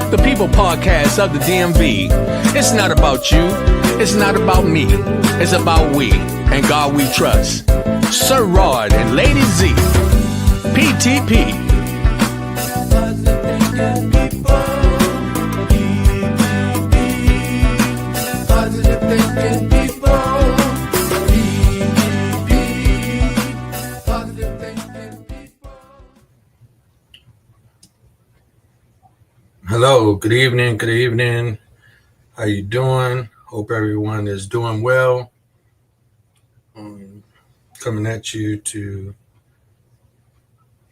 the People Podcast of the DMV. It's not about you. It's not about me. It's about we and God we trust. Sir Rod and Lady Z. PTP. Positive thinking people. Positive thinking people. Hello, good evening. How you doing? Hope everyone is doing well. Coming at you to,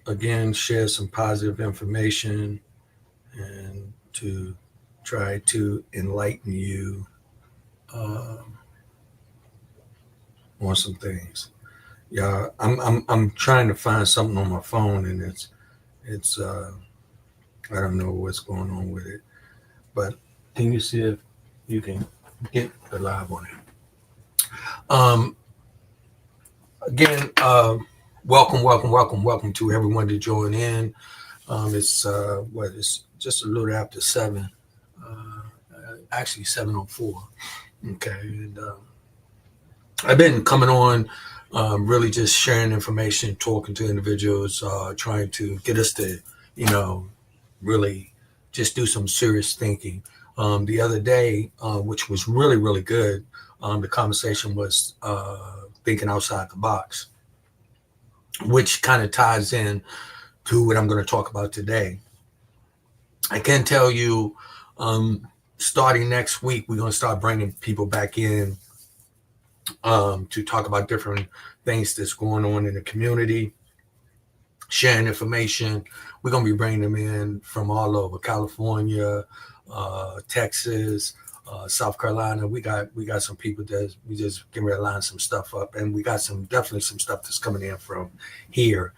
again, share some positive information and to try to enlighten you on some things. Yeah, I'm trying to find something on my phone, and it's I don't know what's going on with it. But can you see if you can get the live on it? Again, welcome to everyone to join in. It's just a little after 7, actually 7:04. Okay, and I've been coming on, really just sharing information, talking to individuals, trying to get us to, really just do some serious thinking. The other day, which was really good, the conversation was thinking outside the box, which kind of ties in to what I'm going to talk about today. I can tell you, starting next week, we're going to start bringing people back in to talk about different things that's going on in the community, sharing information. We're going to be bringing them in from all over California, Texas, South Carolina. We got some people that we just getting ready to line some stuff up, and we got definitely some stuff that's coming in from here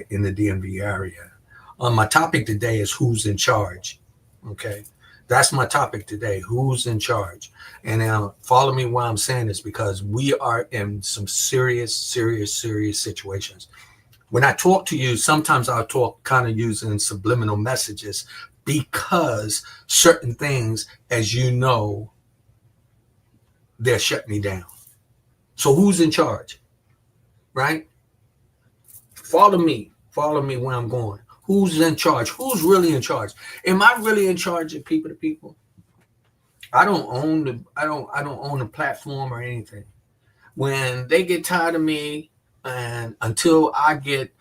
in the DMV area. My topic today is who's in charge. Okay, that's my topic today. Who's in charge? And now follow me why I'm saying this, because we are in some serious situations. When I talk to you, sometimes I'll talk kind of using subliminal messages, because certain things, as you know, they're shutting me down. So who's in charge, right? Follow me where I'm going. Who's in charge? Who's really in charge? Am I really in charge of people to people? I don't own a platform or anything. When they get tired of me, and until I get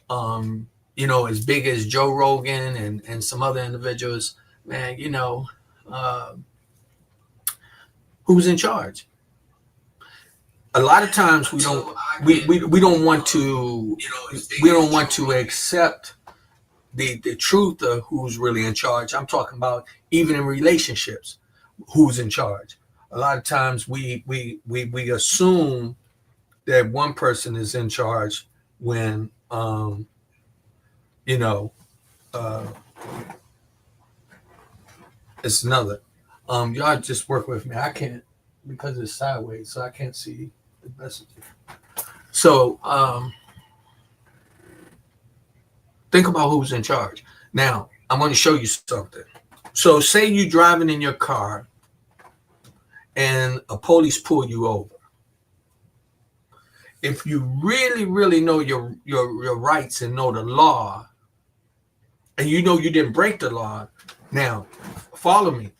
as big as Joe Rogan and some other individuals, man, who's in charge? A lot of times we don't want to accept the truth of who's really in charge. I'm talking about even in relationships, who's in charge. A lot of times we assume that one person is in charge when it's another. Y'all just work with me. I can't, because it's sideways, so I can't see the message. So think about who's in charge. Now, I'm going to show you something. So say you're driving in your car and a police pull you over. If you really know your rights and know the law, and you know you didn't break the law, now follow me.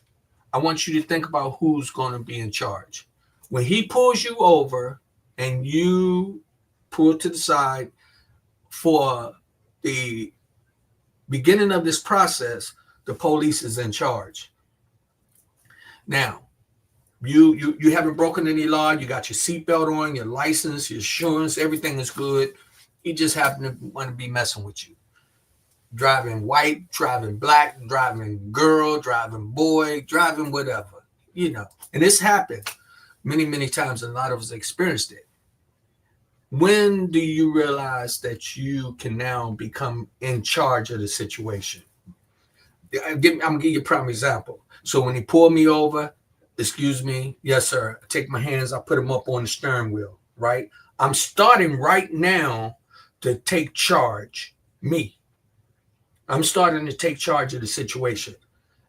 I want you to think about who's going to be in charge. When he pulls you over and you pull to the side for the beginning of this process, the police is in charge. Now, you haven't broken any law. You got your seatbelt on, your license, your insurance, everything is good. He just happen to want to be messing with you. Driving white, driving black, driving girl, driving boy, driving whatever, And this happened many times, and a lot of us experienced it. When do you realize that you can now become in charge of the situation? I'm going to give you a prime example. So when he pulled me over, excuse me, yes, sir, I take my hands, I put them up on the steering wheel, right? I'm starting right now to take charge, me. I'm starting to take charge of the situation.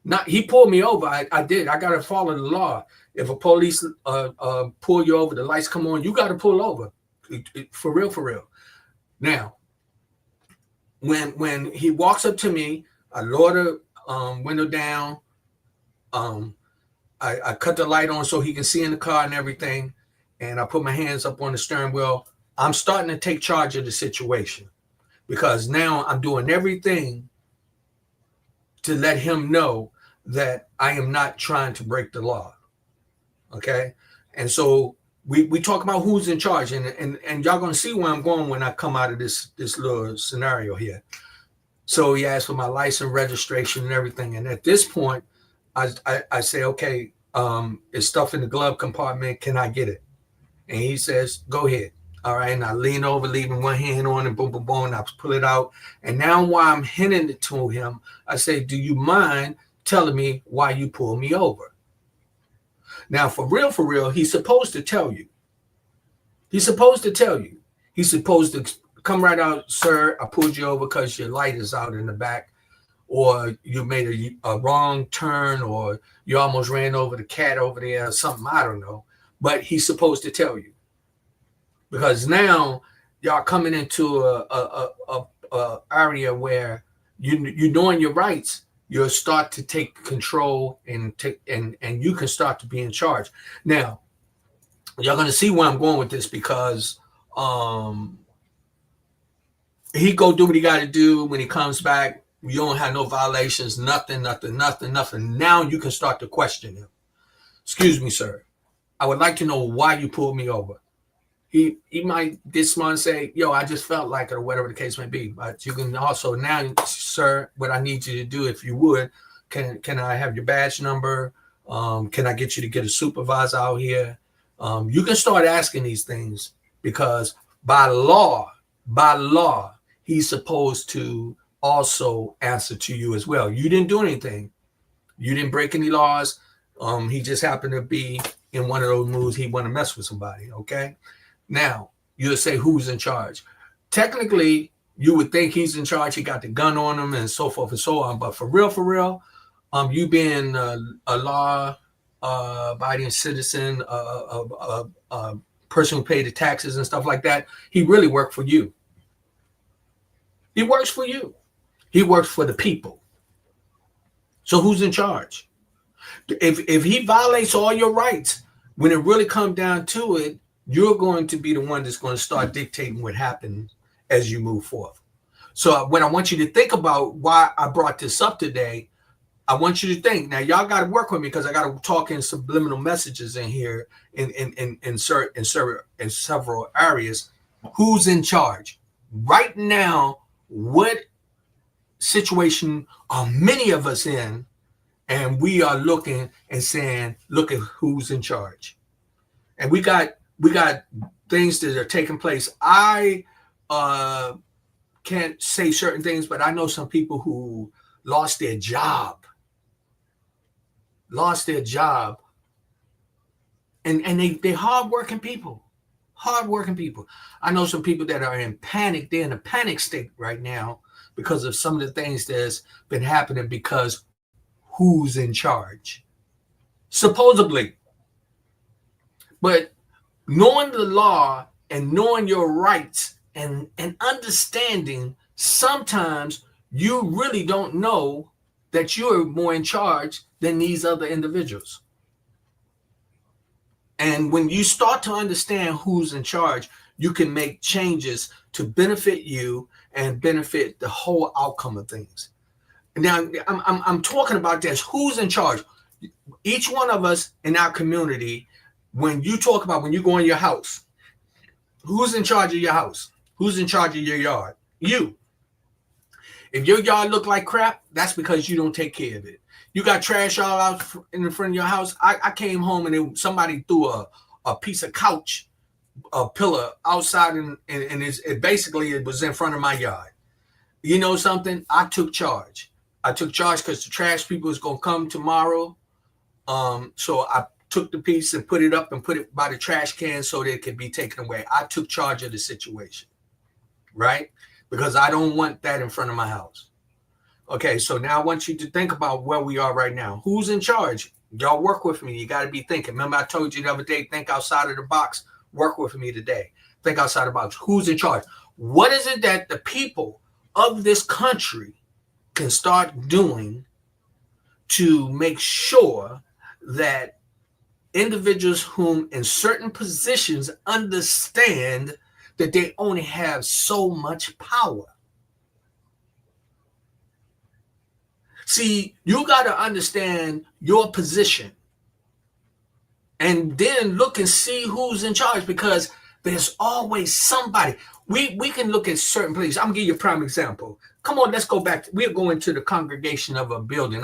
Not he pulled me over. I did. I gotta follow the law. If a police pull you over, the lights come on, you gotta pull over. For real, for real. Now, when he walks up to me, I lower the window down. I cut the light on so he can see in the car and everything, and I put my hands up on the steering wheel. I'm starting to take charge of the situation because now I'm doing everything to let him know that I am not trying to break the law. Okay. And so we talk about who's in charge, and y'all gonna see where I'm going when I come out of this little scenario here. So he asked for my license, registration, and everything. And at this point, I say, okay, it's stuff in the glove compartment. Can I get it? And he says, go ahead. All right. And I lean over, leaving one hand on, and boom, boom, boom. And I pull it out. And now while I'm handing it to him, I say, do you mind telling me why you pulled me over? Now, for real, he's supposed to tell you. He's supposed to tell you. He's supposed to come right out, sir, I pulled you over because your light is out in the back, or you made a wrong turn, or you almost ran over the cat over there or something, I don't know. But he's supposed to tell you. Because now y'all coming into a area where you knowing your rights, you'll start to take control and you can start to be in charge. Now, y'all gonna see where I'm going with this because he go do what he got to do. When he comes back, you don't have no violations, nothing. Now you can start to question him. Excuse me, sir. I would like to know why you pulled me over. He might get smart and say, yo, I just felt like it, or whatever the case may be. But you can also now, sir, what I need you to do, if you would, can I have your badge number? Can I get you to get a supervisor out here? You can start asking these things because by law, he's supposed to also answer to you as well. You didn't do anything. You didn't break any laws. He just happened to be in one of those moods. He want to mess with somebody. Okay. Now you'll say who's in charge. Technically, you would think he's in charge. He got the gun on him and so forth and so on. But for real, you being a law-abiding citizen, a person who paid the taxes and stuff like that, he really worked for you. He works for you. He works for the people. So who's in charge? If he violates all your rights, when it really comes down to it, you're going to be the one that's going to start dictating what happens as you move forth. So what I want you to think about why I brought this up today, I want you to think. Now, y'all got to work with me because I got to talk in subliminal messages in here in several areas. Who's in charge? Right now, what situation are many of us in? And we are looking and saying, look at who's in charge. And we got things that are taking place. I can't say certain things, but I know some people who lost their job. And they're hardworking people. I know some people that are in panic. They're in a panic state right now because of some of the things that's been happening because who's in charge? Supposedly. But knowing the law and knowing your rights and understanding, sometimes you really don't know that you're more in charge than these other individuals. And when you start to understand who's in charge, you can make changes to benefit you and benefit the whole outcome of things. Now, I'm talking about this. Who's in charge? Each one of us in our community, when you talk about when you go in your house, who's in charge of your house? Who's in charge of your yard? You. If your yard look like crap, that's because you don't take care of it. You got trash all out in front of your house. I came home and somebody threw a piece of couch, a pillar outside, and it basically it was in front of my yard. You know something? I took charge. Because the trash people is going to come tomorrow. So I took the piece and put it up and put it by the trash can so that it could be taken away. I took charge of the situation, right? Because I don't want that in front of my house. Okay, so now I want you to think about where we are right now. Who's in charge? Y'all work with me. You got to be thinking. Remember, I told you the other day, think outside of the box. Work with me today. Think outside the box. Who's in charge? What is it that the people of this country can start doing to make sure that individuals whom in certain positions understand that they only have so much power? See, you got to understand your position and then look and see who's in charge, because there's always somebody. We can look at certain places. I'm going to give you a prime example. Come on, let's go back. We're going to the congregation of a building.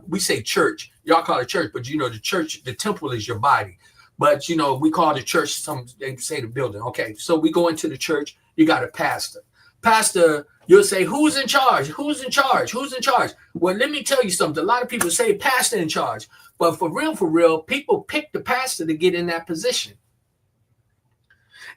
We say church. Y'all call it church, but the church, the temple is your body. But, we call the church, they say the building. Okay, so we go into the church. You got a pastor. Pastor, you'll say, who's in charge? Who's in charge? Who's in charge? Well, let me tell you something. A lot of people say pastor in charge. But for real, people pick the pastor to get in that position.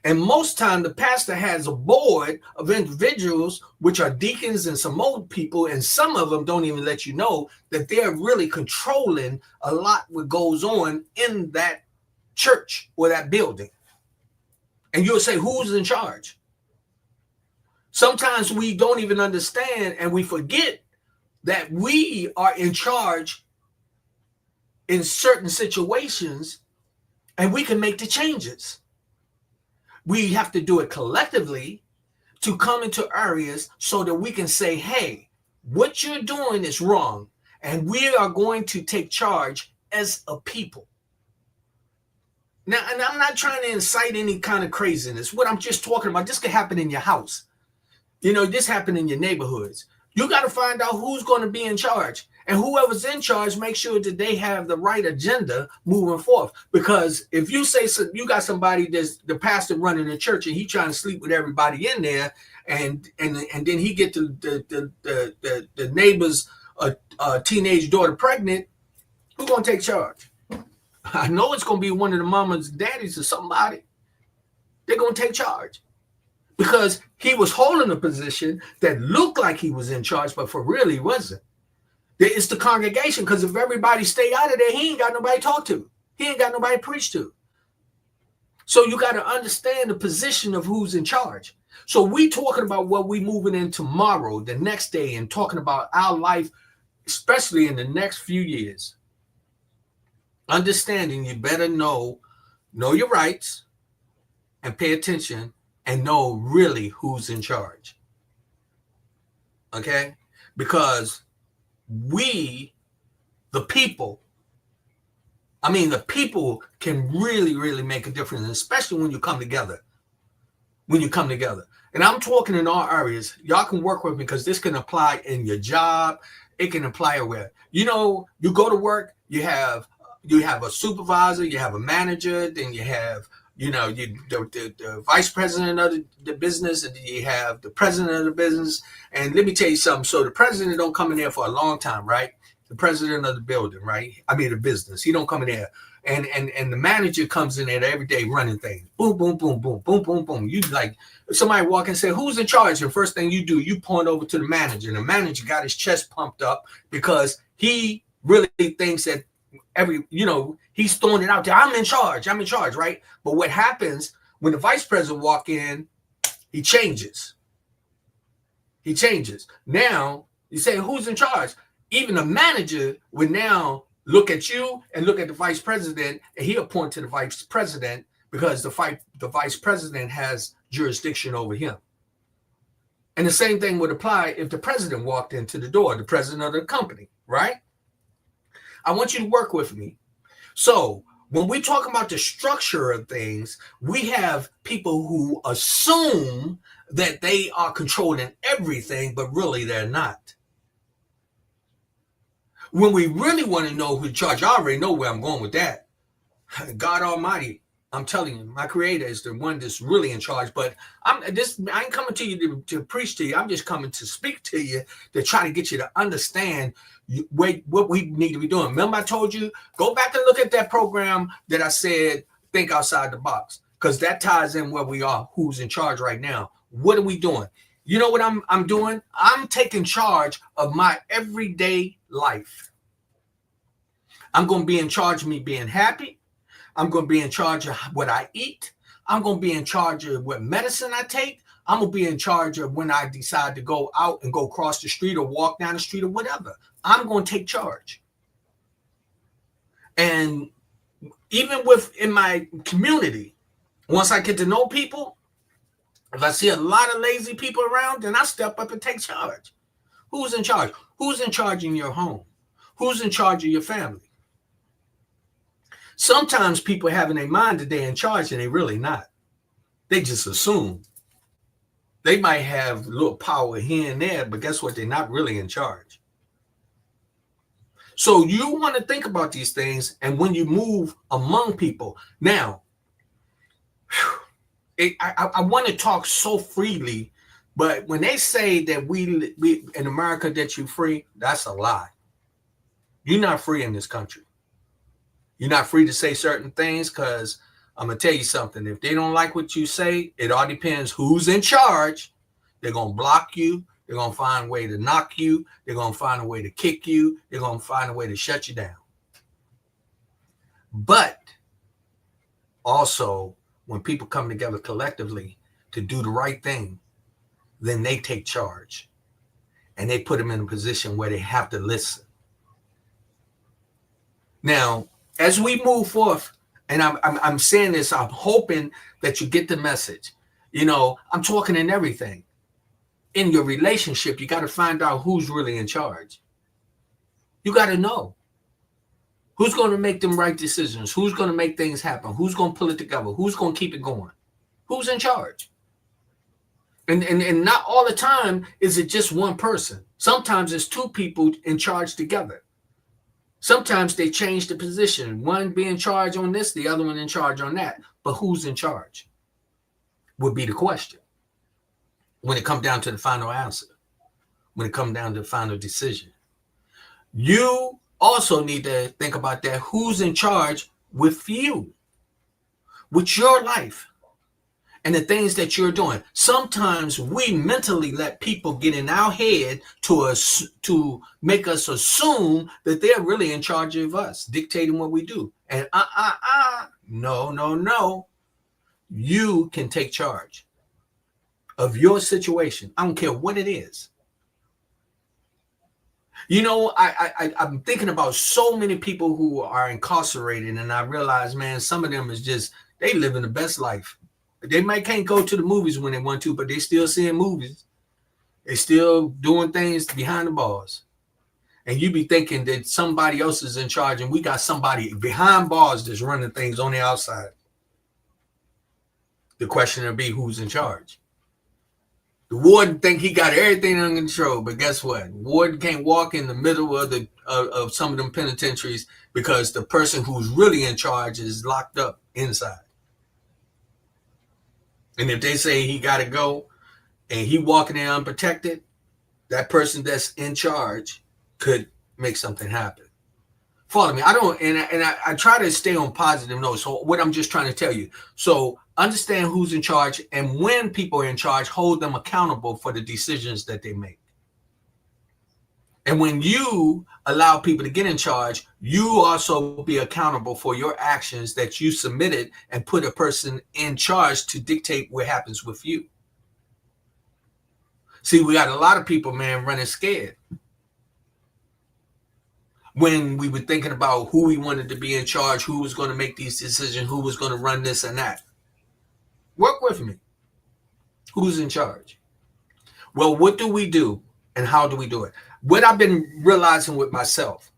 And most time the pastor has a board of individuals, which are deacons and some old people, and some of them don't even let you know that they're really controlling a lot what goes on in that church or that building. And you'll say, who's in charge? Sometimes we don't even understand, and we forget that we are in charge in certain situations, and we can make the changes. We have to do it collectively to come into areas so that we can say, hey, what you're doing is wrong, and we are going to take charge as a people. Now, and I'm not trying to incite any kind of craziness. What I'm just talking about, this could happen in your house. This happened in your neighborhoods. You got to find out who's going to be in charge. And whoever's in charge, make sure that they have the right agenda moving forth. Because if you say you got somebody that's the pastor running the church and he trying to sleep with everybody in there, and then he get the neighbor's teenage daughter pregnant, who's going to take charge? I know it's going to be one of the mamas, daddies, or somebody. They're going to take charge. Because he was holding a position that looked like he was in charge, but for real he wasn't. It's the congregation, because if everybody stay out of there, he ain't got nobody to talk to. He ain't got nobody to preach to. So you got to understand the position of who's in charge. So we talking about what we moving in tomorrow, the next day, and talking about our life, especially in the next few years. Understanding you better know your rights and pay attention and know really who's in charge. Okay? Because we, the people can really, really make a difference, especially when you come together. And I'm talking in all areas. Y'all can work with me, because this can apply in your job. It can apply everywhere. You go to work, you have a supervisor, you have a manager, then you have the vice president of the business, and then you have the president of the business. And let me tell you something. So the president don't come in there for a long time, right? The president of the building, right? The business. He don't come in there. And the manager comes in there every day running things. Boom, boom, boom, boom, boom, boom, boom. You like somebody walk and say, who's in charge? And first thing you do, you point over to the manager. And the manager got his chest pumped up because he really thinks that he's throwing it out there. I'm in charge, right? But what happens when the vice president walk in, he changes. Now, you say, who's in charge? Even the manager would now look at you and look at the vice president, and he'll point to the vice president because the vice president has jurisdiction over him. And the same thing would apply if the president walked into the door, the president of the company, right? I want you to work with me. So when we talk about the structure of things, we have people who assume that they are controlling everything, but really they're not. When we really want to know who's in charge, I already know where I'm going with that. God Almighty, I'm telling you, my creator is the one that's really in charge. But I ain't coming to you to preach to you. I'm just coming to speak to you to try to get you to understand what we need to be doing. Remember I told you, go back and look at that program that I said, think outside the box, because that ties in where we are, who's in charge right now. What are we doing? You know what I'm doing? I'm taking charge of my everyday life. I'm going to be in charge of me being happy. I'm going to be in charge of what I eat. I'm going to be in charge of what medicine I take. I'm going to be in charge of when I decide to go out and go across the street or walk down the street or whatever. I'm going to take charge. And even in my community, once I get to know people, if I see a lot of lazy people around, then I step up and take charge. Who's in charge? Who's in charge in your home? Who's in charge of your family? Sometimes people have in their mind that they're in charge and they're really not. They just assume. They might have a little power here and there, but guess what? They're not really in charge. So you want to think about these things, and when you move among people. Now, I want to talk so freely, but when they say that we in America that you're free, that's a lie. You're not free in this country. You're not free to say certain things, because I'm going to tell you something. If they don't like what you say, it all depends who's in charge. They're going to block you. They're going to find a way to knock you. They're going to find a way to kick you. They're going to find a way to shut you down. But also, when people come together collectively to do the right thing, then they take charge. And they put them in a position where they have to listen. Now, as we move forth, and I'm saying this, I'm hoping that you get the message. You know, I'm talking in everything. In your relationship, you got to find out who's really in charge. You got to know who's going to make them right decisions, who's going to make things happen, who's going to pull it together, who's going to keep it going, who's in charge. And not all the time is it just one person. Sometimes it's two people in charge together. Sometimes they change the position. One be in charge on this, the other one in charge on that. But who's in charge would be the question when it comes down to the final answer, when it comes down to the final decision. You also need to think about that. Who's in charge with you, with your life, and the things that you're doing? Sometimes we mentally let people get in our head to make us assume that they're really in charge of us, dictating what we do. And no. You can take charge of your situation. I don't care what it is. You know, I'm thinking about so many people who are incarcerated, and I realize, man, some of them is just, they living the best life. They might can't go to the movies when they want to, but they still seeing movies. They still doing things behind the bars. And you be thinking that somebody else is in charge, and we got somebody behind bars that's running things on the outside. The question will be, who's in charge? The warden think he got everything under control, but guess what? Warden can't walk in the middle of some of them penitentiaries because the person who's really in charge is locked up inside. And if they say he got to go and he walking in unprotected, that person that's in charge could make something happen. Follow me. I try to stay on positive notes. So what I'm just trying to tell you. So understand who's in charge, and when people are in charge, hold them accountable for the decisions that they make. And when you allow people to get in charge, you also be accountable for your actions that you submitted and put a person in charge to dictate what happens with you. See, we got a lot of people, man, running scared. When we were thinking about who we wanted to be in charge, who was going to make these decisions, who was going to run this and that. Work with me. Who's in charge? Well, what do we do and how do we do it? What I've been realizing with myself,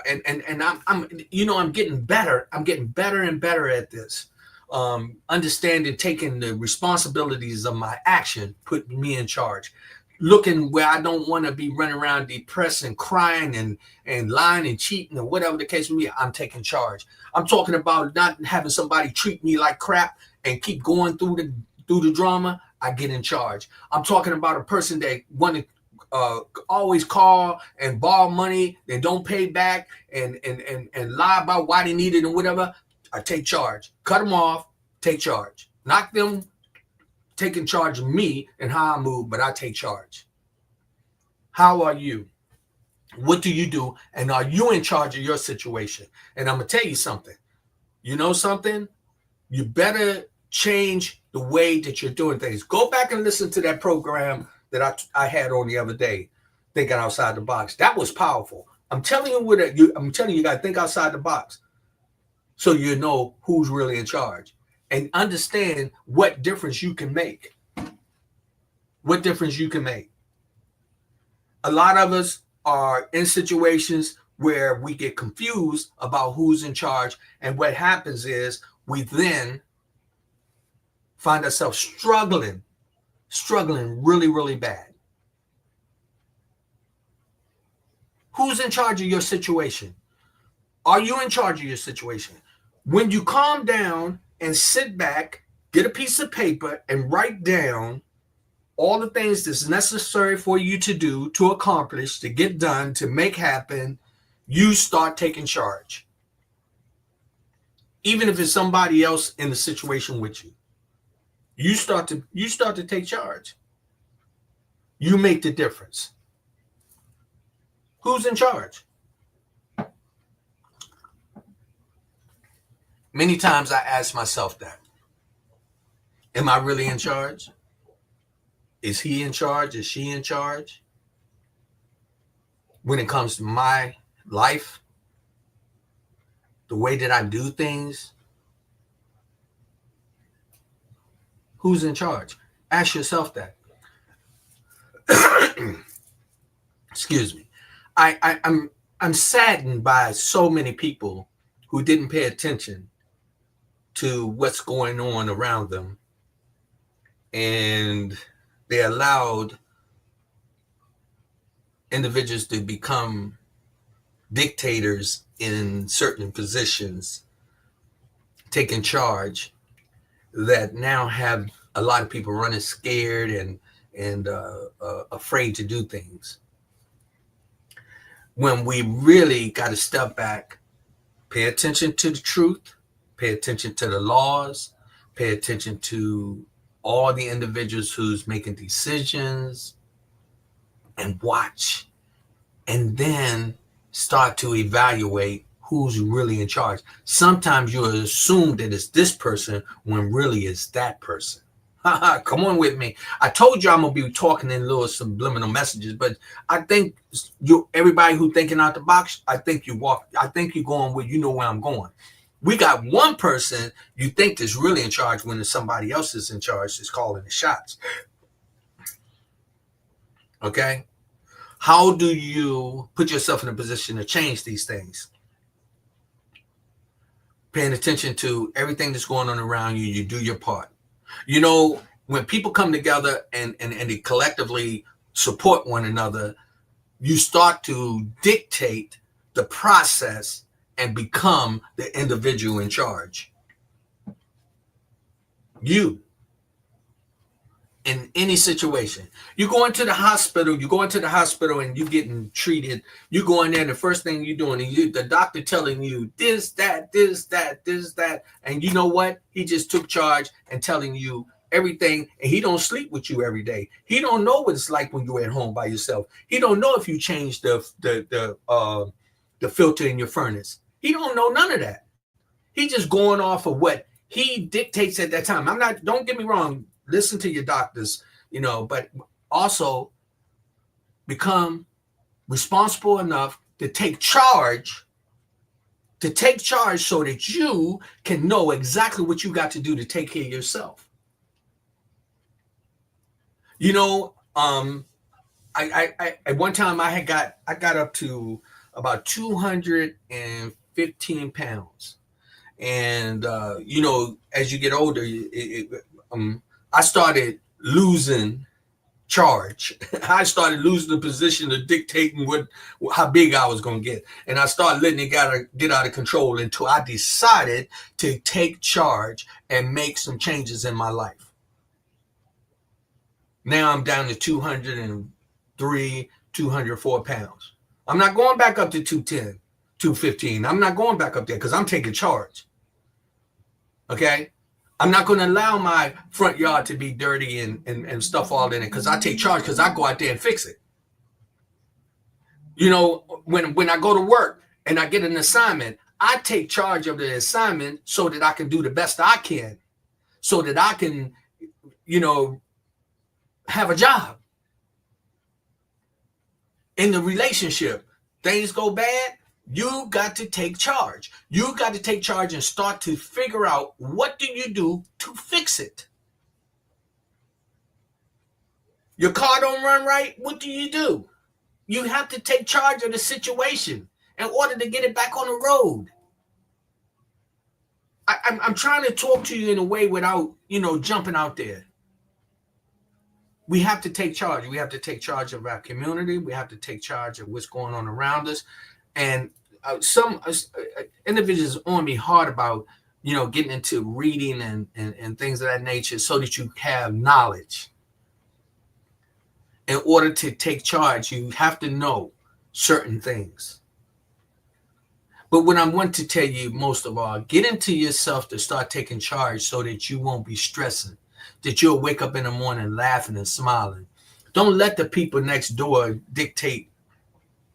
and I'm getting better. I'm getting better and better at this. Understanding, taking the responsibilities of my action, put me in charge. Looking where I don't want to be running around depressed and crying and lying and cheating or whatever the case may be. I'm taking charge. I'm talking about not having somebody treat me like crap and keep going through the drama. I get in charge. I'm talking about a person that want to always call and borrow money and don't pay back and lie about why they need it and whatever. I take charge. Cut them off. Take charge. Knock them taking charge of me and how I move, but I take charge. How are you? What do you do? And are you in charge of your situation? And I'm going to tell you something. You know something? You better change the way that you're doing things. Go back and listen to that program that I had on the other day, Thinking Outside the Box. That was powerful. I'm telling you, I'm telling you got to think outside the box so you know who's really in charge and understand what difference you can make. What difference you can make. A lot of us are in situations where we get confused about who's in charge, and what happens is we then find ourselves struggling really, really bad. Who's in charge of your situation? Are you in charge of your situation? When you calm down and sit back, get a piece of paper and write down all the things that's necessary for you to do, to accomplish, to get done, to make happen, you start taking charge. Even if it's somebody else in the situation with you. You start to take charge. You make the difference. Who's in charge? Many times I ask myself that. Am I really in charge? Is he in charge? Is she in charge? When it comes to my life, the way that I do things, who's in charge? Ask yourself that. Excuse me. I'm saddened by so many people who didn't pay attention to what's going on around them, and they allowed individuals to become dictators in certain positions, taking charge, that now have a lot of people running scared and afraid to do things. When we really got to step back, pay attention to the truth, pay attention to the laws, pay attention to all the individuals who's making decisions, and watch, and then start to evaluate who's really in charge. Sometimes you assume that it's this person when really it's that person. Come on with me. I told you I'm gonna be talking in little subliminal messages, but I think everybody who thinking out the box, I think you're going where you know where I'm going. We got one person you think is really in charge when somebody else is in charge, is calling the shots. Okay? How do you put yourself in a position to change these things? Paying attention to everything that's going on around you, you do your part. You know, when people come together and they collectively support one another, you start to dictate the process and become the individual in charge. You, in any situation, you go into the hospital and you're getting treated. You go in there and the first thing you're doing, the doctor telling you this, that, and you know what? He just took charge and telling you everything, and he don't sleep with you every day. He don't know what it's like when you're at home by yourself. He don't know if you change the filter in your furnace. He don't know none of that. He just going off of what he dictates at that time. Don't get me wrong, listen to your doctors, but also become responsible enough to take charge so that you can know exactly what you got to do to take care of yourself. I at one time I got up to about 215 pounds. And, as you get older, I started losing charge. I started losing the position of dictating how big I was going to get. And I started letting it get out of control until I decided to take charge and make some changes in my life. Now I'm down to 203, 204 pounds. I'm not going back up to 210, 215. I'm not going back up there because I'm taking charge. Okay? I'm not going to allow my front yard to be dirty and stuff all in it, because I take charge, because I go out there and fix it. You know, when I go to work and I get an assignment, I take charge of the assignment so that I can do the best I can, so that I can, you know, have a job. In the relationship, things go bad, you got to take charge. You got to take charge and start to figure out, what do you do to fix it? Your car don't run right, what do? You have to take charge of the situation in order to get it back on the road. I'm trying to talk to you in a way without, jumping out there. We have to take charge. We have to take charge of our community. We have to take charge of what's going on around us. And some individuals on me hard about, getting into reading and things of that nature, so that you have knowledge. In order to take charge, you have to know certain things. But what I want to tell you most of all, get into yourself to start taking charge, so that you won't be stressing, that you'll wake up in the morning laughing and smiling. Don't let the people next door dictate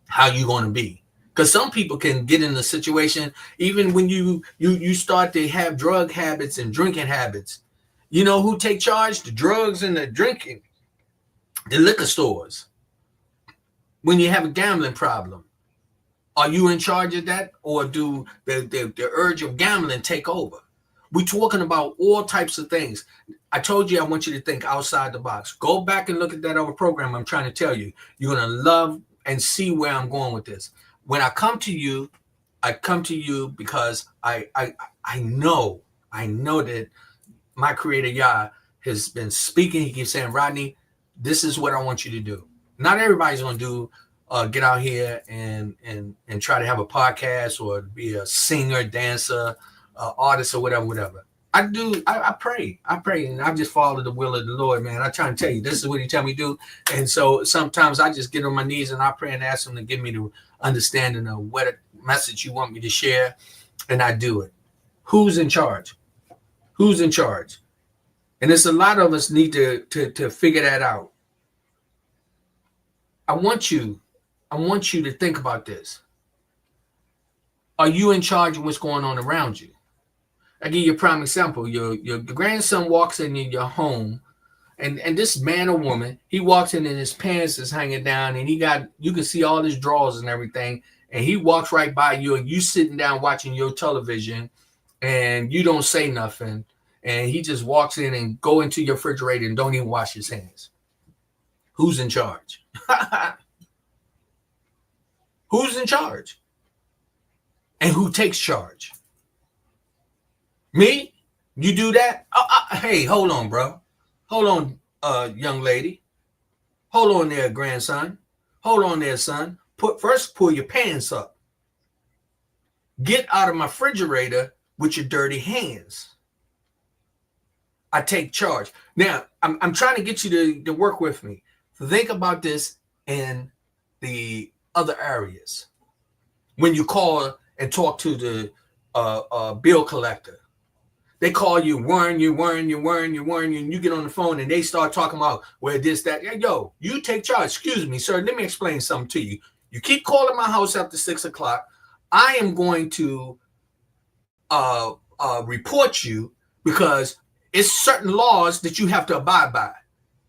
how you're going to be. Because some people can get in the situation, even when you start to have drug habits and drinking habits. You know who take charge? The drugs and the drinking. The liquor stores. When you have a gambling problem, are you in charge of that, or do the urge of gambling take over? We're talking about all types of things. I told you I want you to think outside the box. Go back and look at that other program I'm trying to tell you. You're going to love and see where I'm going with this. When I come to you because I know that my creator Yah has been speaking. He keeps saying, Rodney, this is what I want you to do. Not everybody's going to get out here and try to have a podcast or be a singer, dancer, artist, or whatever. I pray, and I just follow the will of the Lord, man. I try to tell you, this is what he tell me to do. And so sometimes I just get on my knees and I pray and ask him to give me the understanding of what message you want me to share, and I do it. Who's in charge? Who's in charge? And it's a lot of us need to figure that out. I want you to think about this. Are you in charge of what's going on around you? I give you a prime example. Your grandson walks in your home, and this man or woman, he walks in and his pants is hanging down, and you can see all his drawers and everything, and he walks right by you, and you sitting down watching your television, and you don't say nothing, and he just walks in and go into your refrigerator and don't even wash his hands. Who's in charge? Who's in charge? And who takes charge? Me? You do that? Hey, hold on, bro. Hold on, young lady. Hold on there, grandson. Hold on there, son. First pull your pants up. Get out of my refrigerator with your dirty hands. I take charge. Now, I'm trying to get you to work with me. Think about this in the other areas. When you call and talk to the bill collector, they call you, and you get on the phone and they start talking about where this, that. Yo, you take charge. Excuse me, sir. Let me explain something to you. You keep calling my house after 6 o'clock. I am going to report you, because it's certain laws that you have to abide by.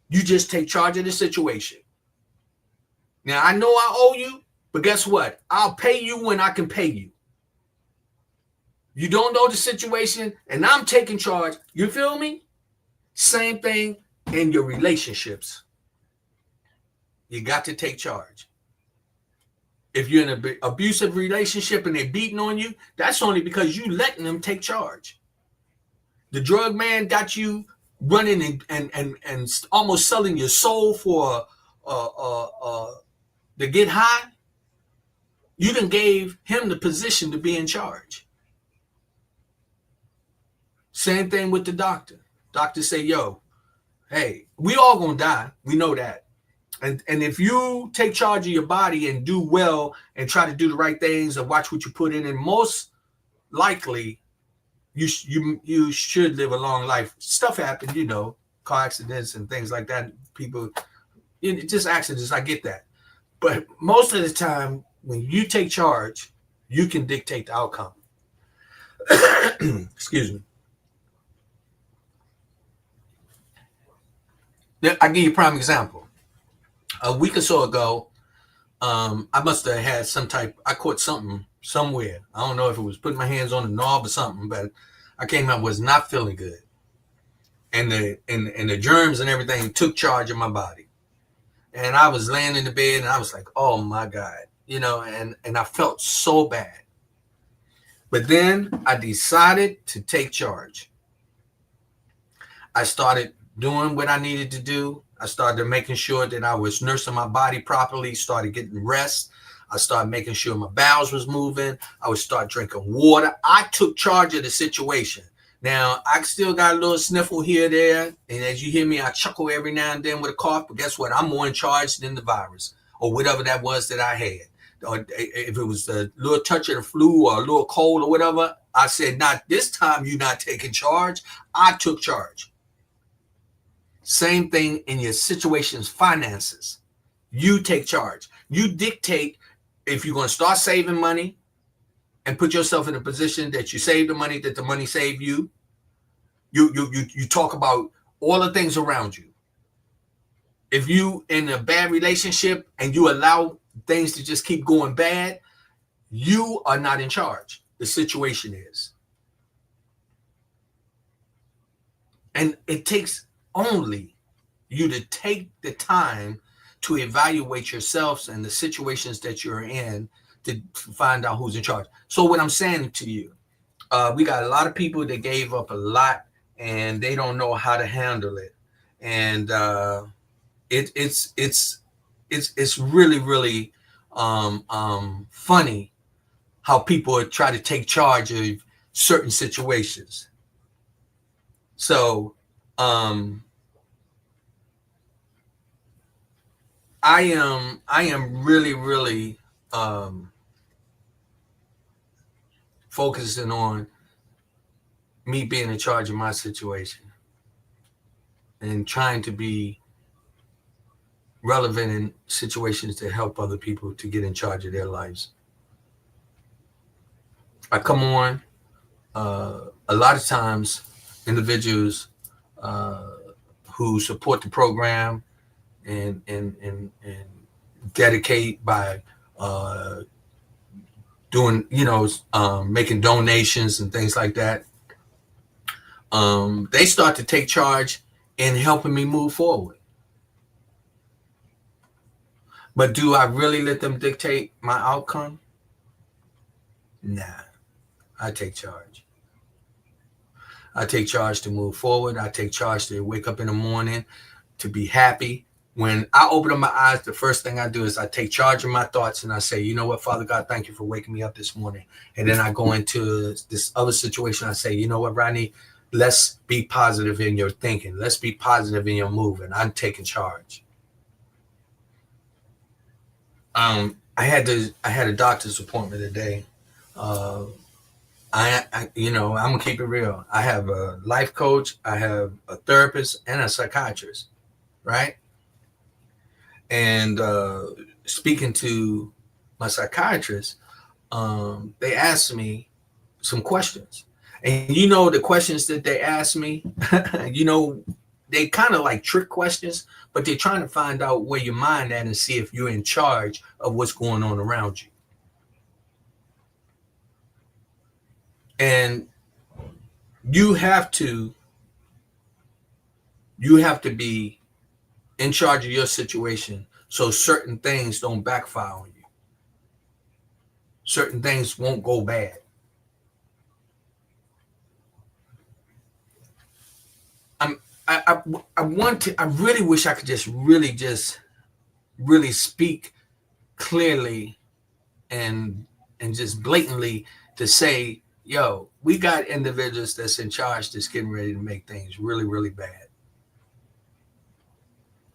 You just take charge of the situation. Now, I know I owe you, but guess what? I'll pay you when I can pay you. You don't know the situation, and I'm taking charge. You feel me? Same thing in your relationships. You got to take charge. If you're in an abusive relationship and they're beating on you, that's only because you letting them take charge. The drug man got you running and almost selling your soul for to get high. You done gave him the position to be in charge. Same thing with the doctor. Doctor say, yo, hey, we all gonna die. We know that. And if you take charge of your body and do well and try to do the right things and watch what you put in, and most likely you should live a long life. Stuff happens, car accidents and things like that. People, just accidents. I get that, but most of the time, when you take charge, you can dictate the outcome. Excuse me. I give you a prime example. A week or so ago, I must have had I caught something somewhere. I don't know if it was putting my hands on a knob or something, but I came out was not feeling good. And the germs and everything took charge of my body. And I was laying in the bed and I was like, oh my God, and I felt so bad. But then I decided to take charge. I started doing what I needed to do. I started making sure that I was nursing my body properly, started getting rest. I started making sure my bowels was moving. I would start drinking water. I took charge of the situation. Now, I still got a little sniffle here, there. And as you hear me, I chuckle every now and then with a cough. But guess what? I'm more in charge than the virus or whatever that was that I had. Or if it was a little touch of the flu or a little cold or whatever, I said, not this time, you're not taking charge. I took charge. Same thing in your situations, finances. You take charge. You dictate if you're going to start saving money and put yourself in a position that you save the money, that the money save you. You talk about all the things around you. If you in a bad relationship and you allow things to just keep going bad, you are not in charge. The situation is. And it takes only you to take the time to evaluate yourselves and the situations that you're in to find out who's in charge. So what I'm saying to you, we got a lot of people that gave up a lot and they don't know how to handle it. And it's really, really funny how people try to take charge of certain situations. So I am really, really focusing on me being in charge of my situation and trying to be relevant in situations to help other people to get in charge of their lives. I come on a lot of times individuals who support the program and dedicate by doing, making donations and things like that. They start to take charge in helping me move forward. But do I really let them dictate my outcome? Nah, I take charge. I take charge to move forward. I take charge to wake up in the morning, to be happy. When I open up my eyes, the first thing I do is I take charge of my thoughts and I say, you know what, Father God, thank you for waking me up this morning. And then I go into this other situation. I say, you know what, Rodney, let's be positive in your thinking. Let's be positive in your moving. I'm taking charge. I had a doctor's appointment today. I'm gonna keep it real. I have a life coach, I have a therapist, and a psychiatrist, right? And speaking to my psychiatrist, they asked me some questions, and the questions that they asked me, they kind of like trick questions, but they're trying to find out where your mind at and see if you're in charge of what's going on around you. And you have to be in charge of your situation so certain things don't backfire on you. Certain things won't go bad. I really wish I could just really speak clearly and just blatantly to say, yo, we got individuals that's in charge that's getting ready to make things really, really bad.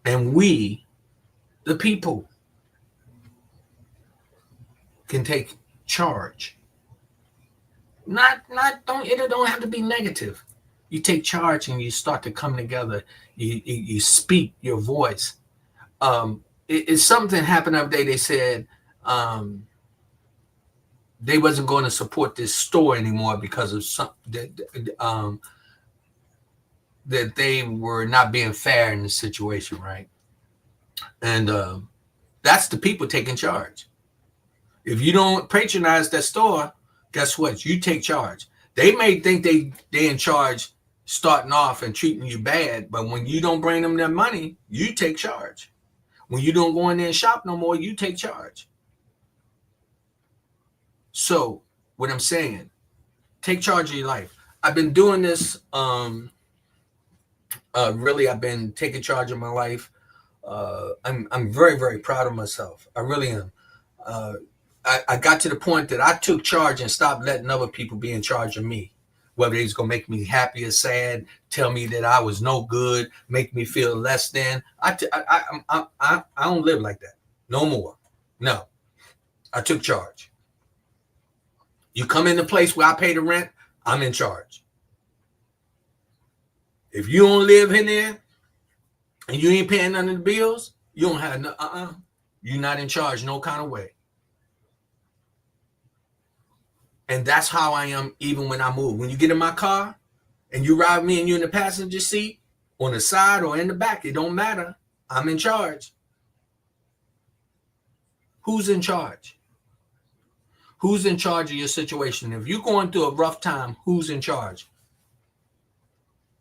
And we, the people, can take charge. It don't have to be negative. You take charge and you start to come together. You speak your voice. It's something happened the other day. They said um, they wasn't going to support this store anymore because of some that they were not being fair in the situation, right? And that's the people taking charge. If you don't patronize that store, guess what? You take charge. They may think they in charge starting off and treating you bad, but when you don't bring them their money, you take charge. When you don't go in there and shop no more, you take charge. So what I'm saying, take charge of your life. I've been doing this. Really, I've been taking charge of my life. I'm very, very proud of myself. I really am. Uh, I got to the point that I took charge and stopped letting other people be in charge of me. Whether it's gonna make me happy or sad, tell me that I was no good, make me feel less than. I don't live like that no more. No, I took charge. You come in the place where I pay the rent, I'm in charge. If you don't live in there and you ain't paying none of the bills, you don't have no. You're not in charge, no kind of way. And that's how I am even when I move. When you get in my car and you ride with me and you're in the passenger seat, on the side or in the back, it don't matter. I'm in charge. Who's in charge? Who's in charge of your situation? If you're going through a rough time, who's in charge?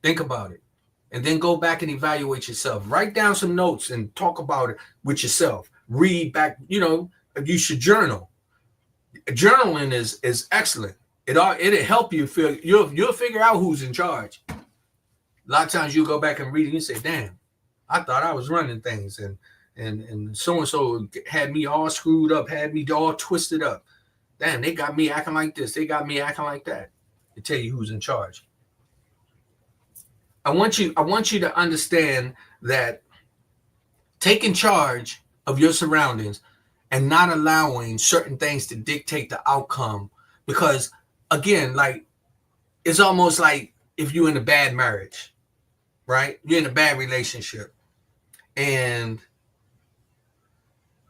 Think about it. And then go back and evaluate yourself. Write down some notes and talk about it with yourself. Read back, you should journal. Journaling is excellent. It'll help you feel you'll figure out who's in charge. A lot of times you go back and read it and you say, damn, I thought I was running things and so had me all screwed up, had me all twisted up. Damn, they got me acting like this, they got me acting like that. To tell you who's in charge. I want you to understand that taking charge of your surroundings and not allowing certain things to dictate the outcome. Because again, like it's almost like if you're in a bad marriage, right? You're in a bad relationship and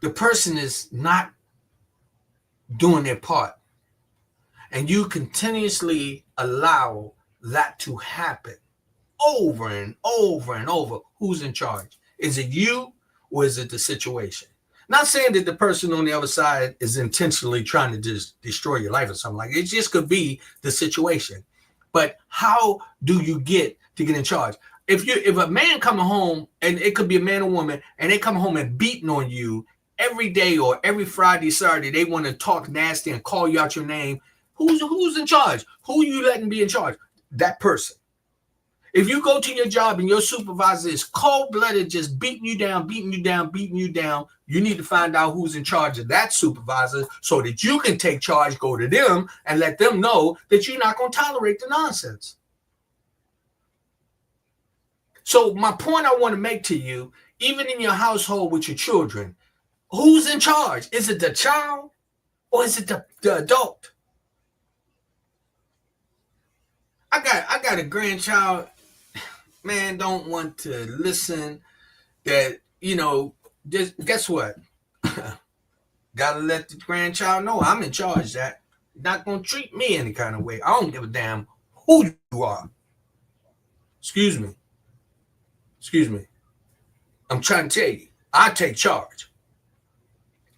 the person is not doing their part. And you continuously allow that to happen over and over and over. Who's in charge? Is it you or is it the situation? Not saying that the person on the other side is intentionally trying to just destroy your life or something like that. It just could be the situation. But how do you get in charge? If a man coming home, and it could be a man or woman, and they come home and beating on you every day or every Friday, Saturday, they want to talk nasty and call you out your name. Who's in charge? Who you letting be in charge? That person. If you go to your job and your supervisor is cold-blooded, just beating you down, you need to find out who's in charge of that supervisor so that you can take charge, go to them, and let them know that you're not going to tolerate the nonsense. So my point I want to make to you, even in your household with your children, who's in charge? Is it the child or is it the adult? I got a grandchild. Man, don't want to listen. That just guess what? Gotta let the grandchild know I'm in charge. That not gonna treat me any kind of way. I don't give a damn who you are. Excuse me. I'm trying to tell you, I take charge.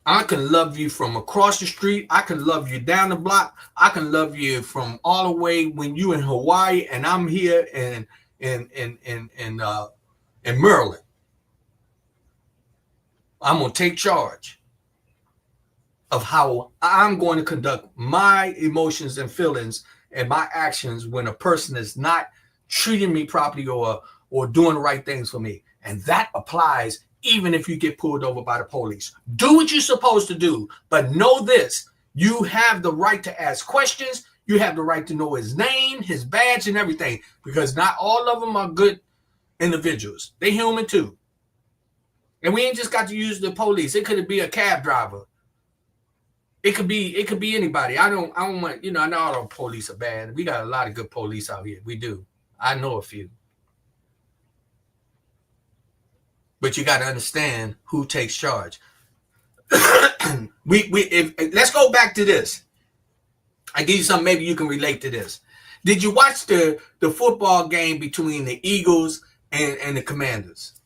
I can love you from across the street. I can love you down the block. I can love you from all the way when you in Hawaii and I'm here in Maryland. I'm gonna take charge of how I'm going to conduct my emotions and feelings and my actions when a person is not treating me properly or doing the right things for me. And that applies even if you get pulled over by the police. Do what you're supposed to do, but know this: you have the right to ask questions. You have the right to know his name, his badge, and everything, because not all of them are good individuals. They're human too. And we ain't just got to use the police. It could be a cab driver. It could be anybody. I don't want, not all police are bad. We got a lot of good police out here. We do. I know a few. But you got to understand who takes charge. Let's go back to this. I give you something, maybe you can relate to this. Did you watch the football game between the Eagles and the Commanders?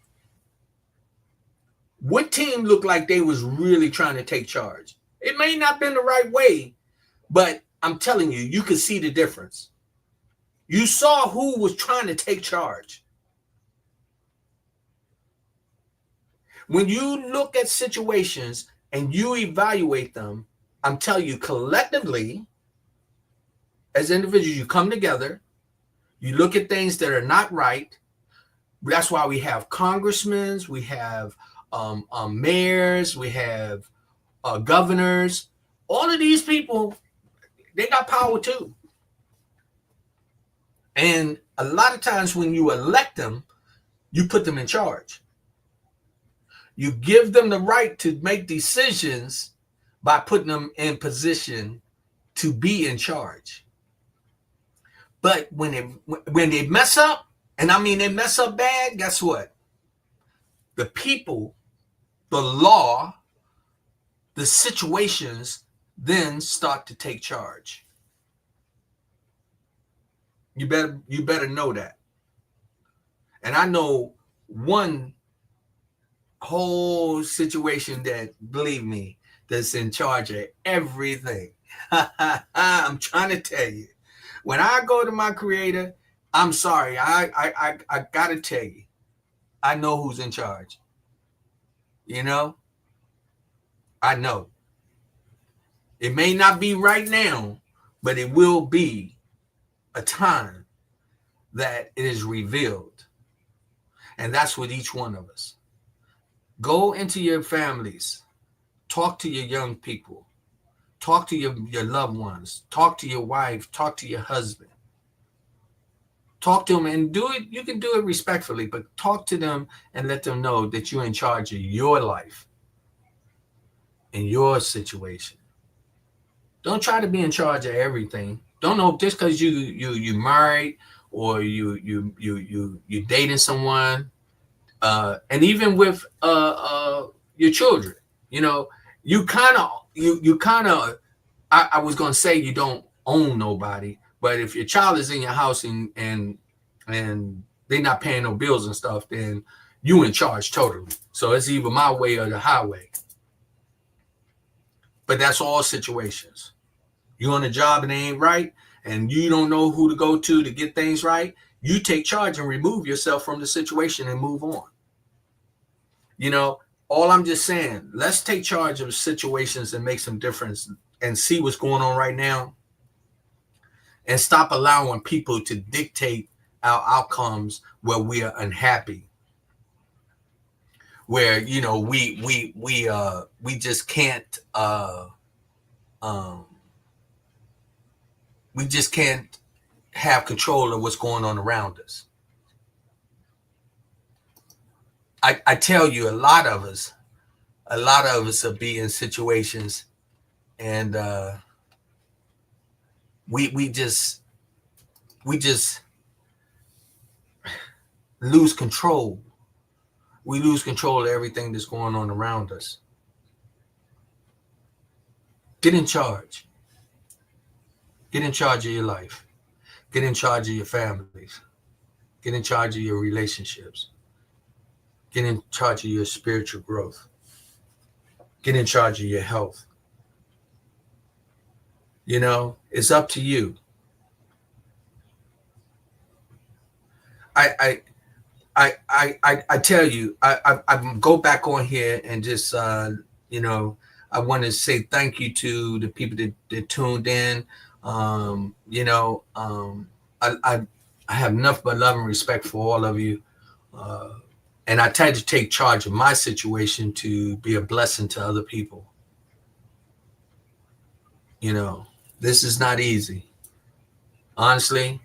What team looked like they was really trying to take charge? It may not have been the right way, but I'm telling you, you could see the difference. You saw who was trying to take charge. When you look at situations and you evaluate them, I'm telling you, collectively, as individuals, you come together, you look at things that are not right. That's why we have congressmen, we have mayors, we have governors. All of these people, they got power too. And a lot of times when you elect them, you put them in charge. You give them the right to make decisions by putting them in position to be in charge. But when they mess up, and I mean they mess up bad, guess what? The people, the law, the situations then start to take charge. You better know that. And I know one whole situation that, believe me, that's in charge of everything. I'm trying to tell you. When I go to my creator, I'm sorry. I gotta tell you, I know who's in charge. You know? I know. It may not be right now, but it will be a time that it is revealed. And that's with each one of us. Go into your families. Talk to your young people. Talk to your loved ones. Talk to your wife. Talk to your husband. Talk to them and do it. You can do it respectfully, but talk to them and let them know that you're in charge of your life and your situation. Don't try to be in charge of everything. Don't know just because you married or you dating someone, and even with your children, you kind of I was gonna say you don't own nobody, but if your child is in your house and they're not paying no bills and stuff, then you in charge totally. So it's either my way or the highway. But that's all situations. You're on a job and it ain't right, and you don't know who to go to get things right. You take charge and remove yourself from the situation and move on. All I'm just saying, let's take charge of situations and make some difference and see what's going on right now, and stop allowing people to dictate our outcomes where we are unhappy, where we just can't have control of what's going on around us. I tell you, a lot of us will be in situations, and we just lose control. We lose control of everything that's going on around us. Get in charge. Get in charge of your life. Get in charge of your families. Get in charge of your relationships. Get in charge of your spiritual growth. Get in charge of your health. It's up to you. I tell you, I go back on here and just I want to say thank you to the people that tuned in. I have nothing but love and respect for all of you. And I try to take charge of my situation to be a blessing to other people. This is not easy. Honestly,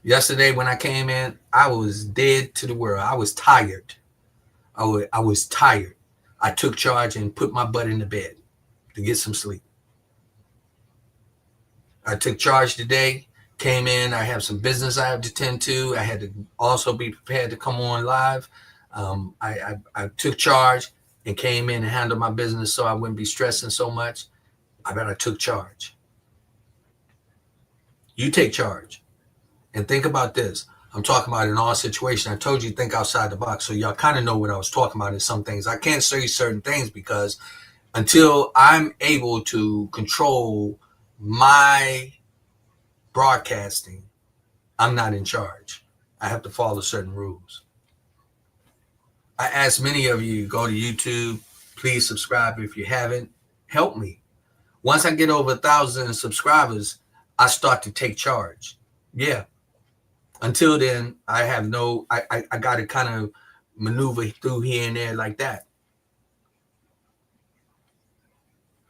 yesterday when I came in, I was dead to the world. I was tired. I was tired. I took charge and put my butt in the bed. to get some sleep. I took charge today, came in. I have some business I have to tend to. I had to also be prepared to come on live. I took charge and came in and handled my business so I wouldn't be stressing so much. I bet I took charge. You take charge. And think about this. I'm talking about in all situations. I told you think outside the box. So y'all kind of know what I was talking about in some things. I can't say certain things because until I'm able to control my broadcasting, I'm not in charge. I have to follow certain rules. I ask many of you, go to YouTube, please subscribe if you haven't. Help me. Once I get over 1,000 subscribers, I start to take charge. Yeah. Until then, I have no, I got to kind of maneuver through here and there like that.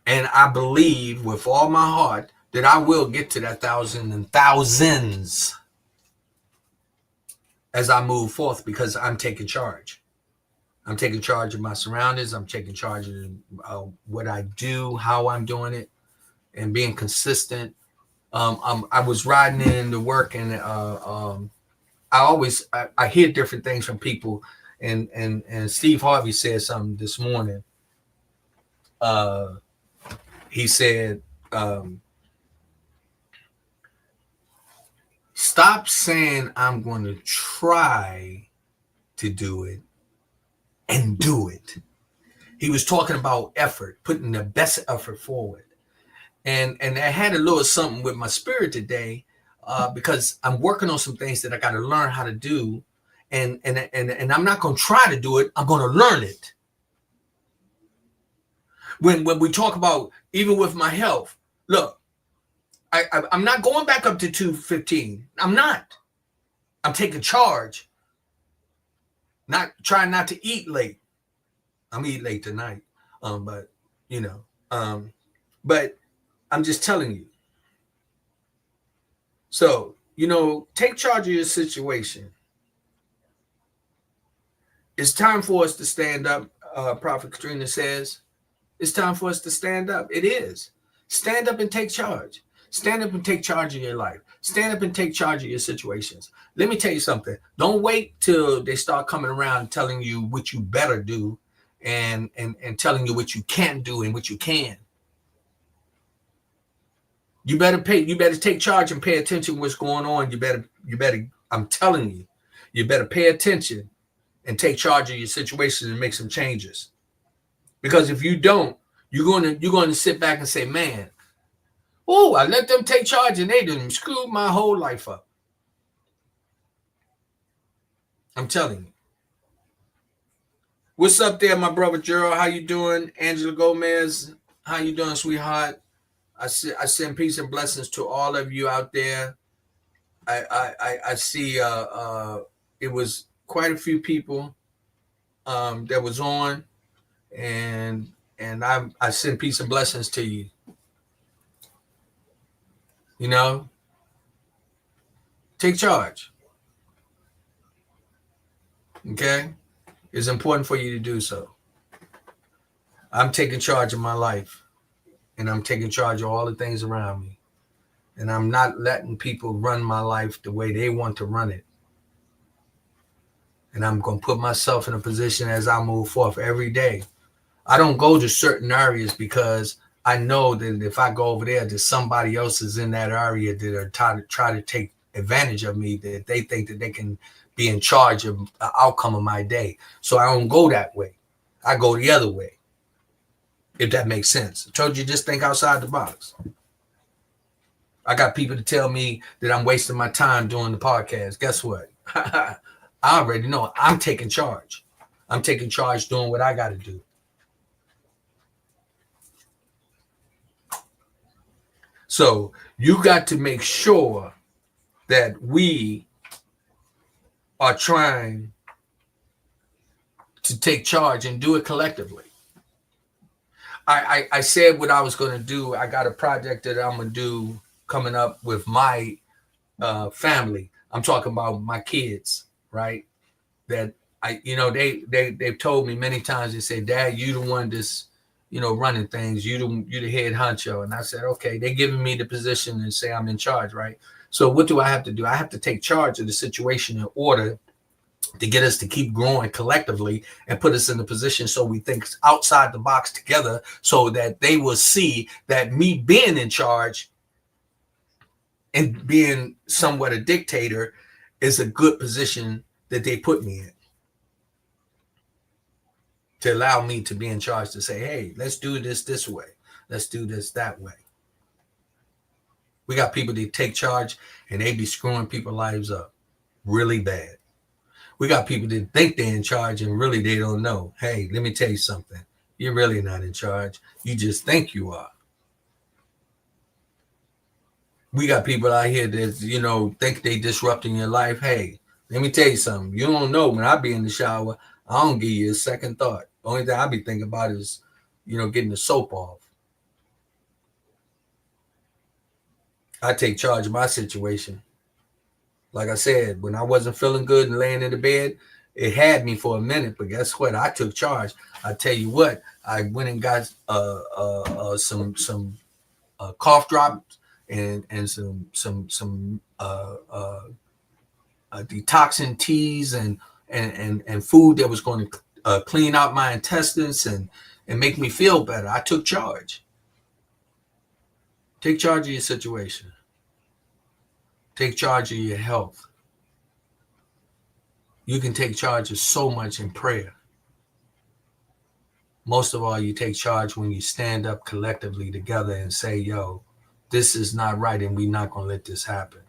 And I believe with all my heart that I will get to that 1,000 and thousands as I move forth because I'm taking charge. I'm taking charge of my surroundings. I'm taking charge of what I do, how I'm doing it, and being consistent. I was riding into work, and I hear different things from people. And Steve Harvey said something this morning. He said, "Stop saying I'm going to try to do it." And do it. He was talking about effort, putting the best effort forward. And I had a little something with my spirit today because I'm working on some things that I got to learn how to do. And I'm not going to try to do it. I'm going to learn it. When we talk about, even with my health, look, I'm not going back up to 215. I'm not. I'm taking charge. Not trying not to eat late. I'm eating late tonight, but but I'm just telling you. So take charge of your situation. It's time for us to stand up. Prophet Katrina says, it's time for us to stand up. It is. Stand up and take charge. Stand up and take charge of your life. Stand up and take charge of your situations. Let me tell you something. Don't wait till they start coming around telling you what you better do and telling you what you can't do and what you can. You better take charge and pay attention to what's going on. You better, I'm telling you, you better pay attention and take charge of your situation and make some changes. Because if you don't, you're going to sit back and say, man, oh, I let them take charge and they done screwed my whole life up. I'm telling you. What's up there, my brother Gerald? How you doing? Angela Gomez, how you doing, sweetheart? I send peace and blessings to all of you out there. I see it was quite a few people that was on, and I send peace and blessings to you. Take charge. Okay? It's important for you to do so. I'm taking charge of my life, and I'm taking charge of all the things around me. And I'm not letting people run my life the way they want to run it. And I'm going to put myself in a position as I move forth every day. I don't go to certain areas because I know that if I go over there, that somebody else is in that area that are try to take advantage of me, that they think that they can be in charge of the outcome of my day. So I don't go that way. I go the other way, if that makes sense. I told you, just think outside the box. I got people to tell me that I'm wasting my time doing the podcast. Guess what? I already know. I'm taking charge. I'm taking charge doing what I got to do. So you got to make sure that we are trying to take charge and do it collectively. I said what I was going to do. I got a project that I'm going to do coming up with my family. I'm talking about my kids, right? That they've told me many times. They say, Dad, you the one that's, running things. You the head honcho. And I said, okay, they're giving me the position and say I'm in charge, right? So what do I have to do? I have to take charge of the situation in order to get us to keep growing collectively and put us in a position so we think outside the box together, so that they will see that me being in charge and being somewhat a dictator is a good position that they put me in, to allow me to be in charge, to say, hey, let's do this way. Let's do this that way. We got people that take charge and they be screwing people's lives up really bad. We got people that think they're in charge and really they don't know. Hey, let me tell you something. You're really not in charge. You just think you are. We got people out here that, think they disrupting your life. Hey, let me tell you something. You don't know, when I be in the shower, I don't give you a second thought. The only thing I be thinking about is, getting the soap off. I take charge of my situation. Like I said, when I wasn't feeling good and laying in the bed, it had me for a minute. But guess what? I took charge. I tell you what, I went and got some cough drops and some detoxing teas and food that was going to clean out my intestines and make me feel better. I took charge. Take charge of your situation. Take charge of your health. You can take charge of so much in prayer. Most of all, you take charge when you stand up collectively together and say, yo, this is not right and we're not going to let this happen.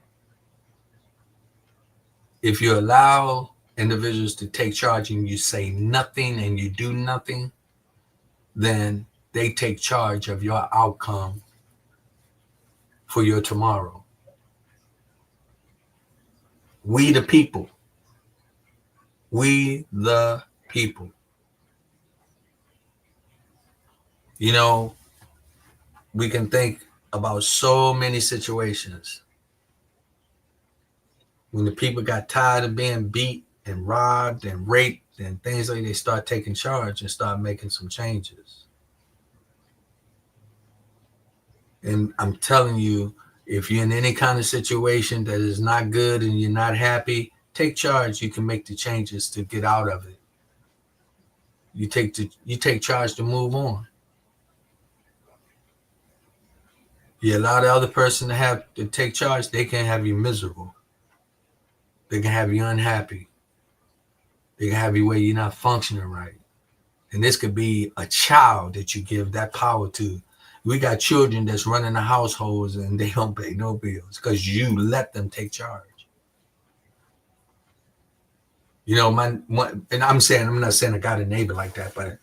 If you allow individuals to take charge and you say nothing and you do nothing, then they take charge of your outcome for your tomorrow. We the people. We the people. We can think about so many situations. When the people got tired of being beat and robbed and raped and things like that, they start taking charge and start making some changes. And I'm telling you, if you're in any kind of situation that is not good and you're not happy, take charge. You can make the changes to get out of it. You take charge to move on. You allow the other person to take charge, they can have you miserable. They can have you unhappy. They can have you where you're not functioning right. And this could be a child that you give that power to. We got children that's running the households and they don't pay no bills because you let them take charge. And I'm not saying I got a neighbor like that, but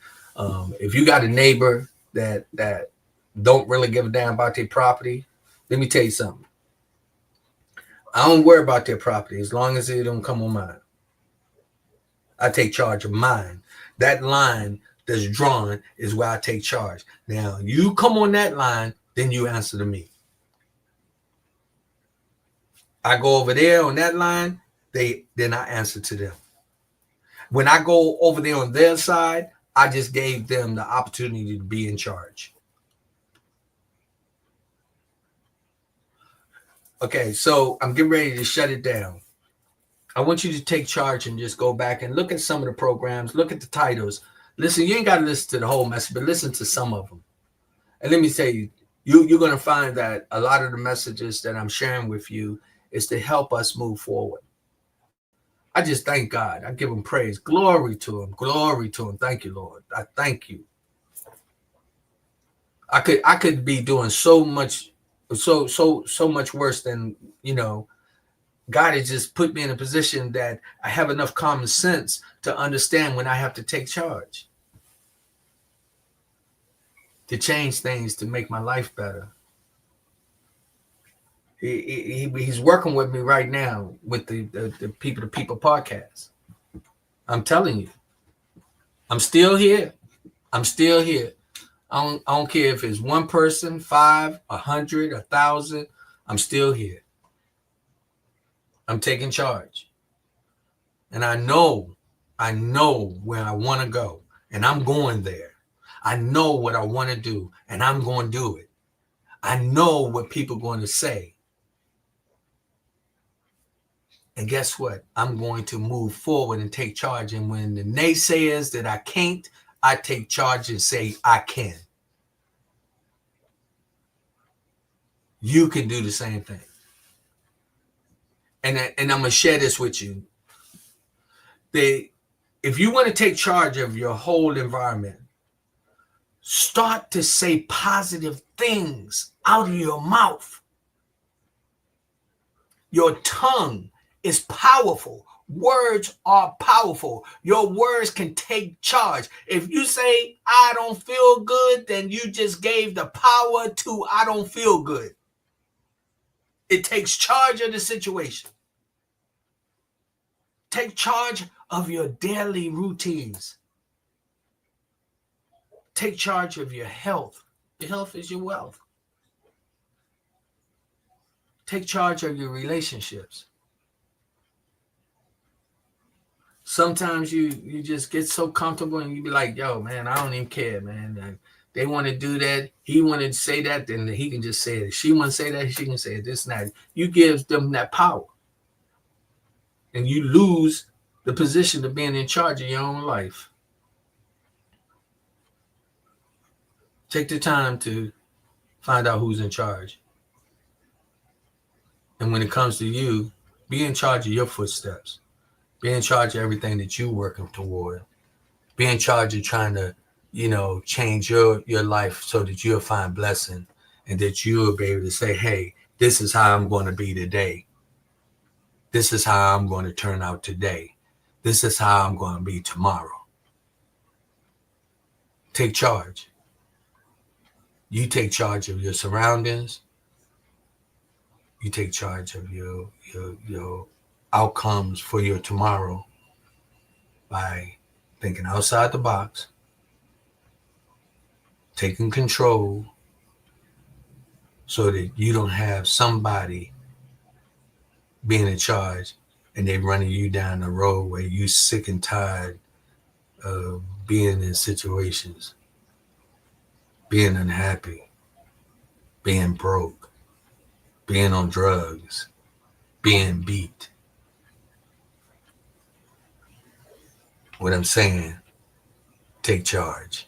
if you got a neighbor that don't really give a damn about their property, let me tell you something. I don't worry about their property as long as it don't come on mine. I take charge of mine. That line that's drawn is where I take charge. Now, you come on that line, then you answer to me. I go over there on that line, then I answer to them. When I go over there on their side, I just gave them the opportunity to be in charge. Okay, so I'm getting ready to shut it down. I want you to take charge and just go back and look at some of the programs, look at the titles. Listen, you ain't got to listen to the whole message, but listen to some of them. And let me tell you, you're going to find that a lot of the messages that I'm sharing with you is to help us move forward. I just thank God. I give him praise. Glory to him. Glory to him. Thank you, Lord. I thank you. I could be doing so much worse than, God has just put me in a position that I have enough common sense to understand when I have to take charge, to change things, to make my life better. He's working with me right now with the People to People podcast. I'm telling you, I'm still here. I'm still here. I don't care if it's one person, 5, 100, 1,000. I'm still here. I'm taking charge. And I know where I want to go. And I'm going there. I know what I want to do, and I'm going to do it. I know what people are going to say. And guess what? I'm going to move forward and take charge. And when the naysayers that I can't, I take charge and say I can. You can do the same thing. And I'm going to share this with you. If you want to take charge of your whole environment, start to say positive things out of your mouth. Your tongue is powerful. Words are powerful. Your words can take charge. If you say, I don't feel good, then you just gave the power to I don't feel good. It takes charge of the situation. Take charge of your daily routines. Take charge of your health. Your health is your wealth. Take charge of your relationships. Sometimes you just get so comfortable and you be like, yo, man, I don't even care, man. They want to do that. He wanted to say that, then he can just say it. She want to say that, she can say it. This and that. You give them that power. And you lose the position of being in charge of your own life. Take the time to find out who's in charge. And when it comes to you, be in charge of your footsteps. Be in charge of everything that you're working toward. Be in charge of trying to, change your life so that you'll find blessing and that you'll be able to say, hey, this is how I'm going to be today. This is how I'm going to turn out today. This is how I'm going to be tomorrow. Take charge. You take charge of your surroundings. You take charge of your outcomes for your tomorrow by thinking outside the box, taking control so that you don't have somebody being in charge and they running you down the road where you sick and tired of being in situations, being unhappy, being broke, being on drugs, being beat. What I'm saying, take charge.